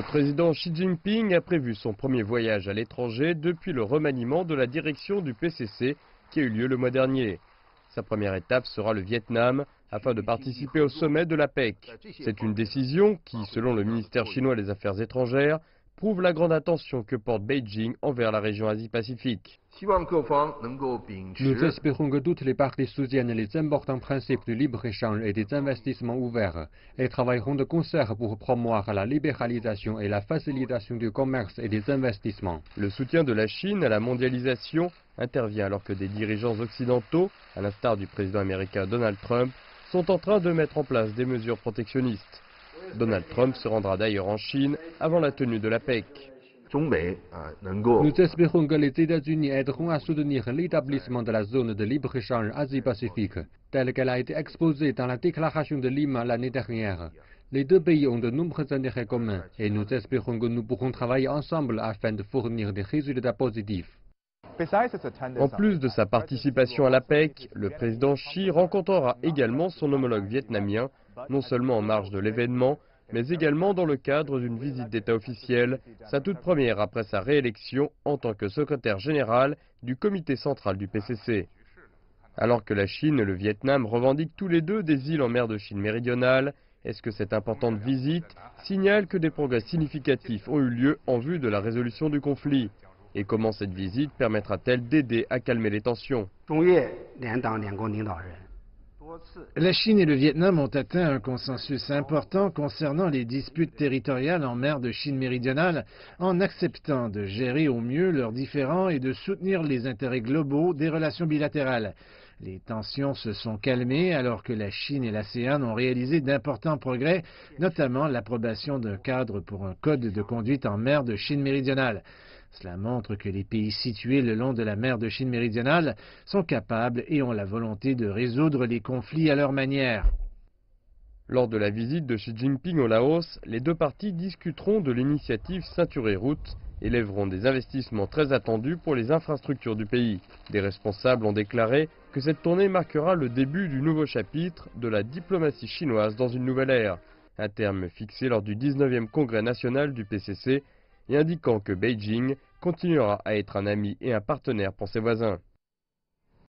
Le président Xi Jinping a prévu son premier voyage à l'étranger depuis le remaniement de la direction du PCC qui a eu lieu le mois dernier. Sa première étape sera le Vietnam afin de participer au sommet de l'APEC. C'est une décision qui, selon le ministère chinois des Affaires étrangères, prouve la grande attention que porte Beijing envers la région Asie-Pacifique. Nous espérons que toutes les parties soutiennent les importants principes du libre-échange et des investissements ouverts et travailleront de concert pour promouvoir la libéralisation et la facilitation du commerce et des investissements. Le soutien de la Chine à la mondialisation intervient alors que des dirigeants occidentaux, à l'instar du président américain Donald Trump, sont en train de mettre en place des mesures protectionnistes. Donald Trump se rendra d'ailleurs en Chine avant la tenue de l'APEC. Nous espérons que les États-Unis aideront à soutenir l'établissement de la zone de libre-échange Asie-Pacifique, telle qu'elle a été exposée dans la déclaration de Lima l'année dernière. Les deux pays ont de nombreux intérêts communs et nous espérons que nous pourrons travailler ensemble afin de fournir des résultats positifs. En plus de sa participation à l'APEC, le président Xi rencontrera également son homologue vietnamien, non seulement en marge de l'événement, mais également dans le cadre d'une visite d'État officielle, sa toute première après sa réélection en tant que secrétaire général du comité central du PCC. Alors que la Chine et le Vietnam revendiquent tous les deux des îles en mer de Chine méridionale, est-ce que cette importante visite signale que des progrès significatifs ont eu lieu en vue de la résolution du conflit? Et comment cette visite permettra-t-elle d'aider à calmer les tensions? La Chine et le Vietnam ont atteint un consensus important concernant les disputes territoriales en mer de Chine méridionale en acceptant de gérer au mieux leurs différends et de soutenir les intérêts globaux des relations bilatérales. Les tensions se sont calmées alors que la Chine et l'ASEAN ont réalisé d'importants progrès, notamment l'approbation d'un cadre pour un code de conduite en mer de Chine méridionale. Cela montre que les pays situés le long de la mer de Chine méridionale sont capables et ont la volonté de résoudre les conflits à leur manière. Lors de la visite de Xi Jinping au Laos, les deux parties discuteront de l'initiative Ceinture et Route et lèveront des investissements très attendus pour les infrastructures du pays. Des responsables ont déclaré que cette tournée marquera le début du nouveau chapitre de la diplomatie chinoise dans une nouvelle ère, un terme fixé lors du 19e congrès national du PCC et indiquant que Beijing continuera à être un ami et un partenaire pour ses voisins.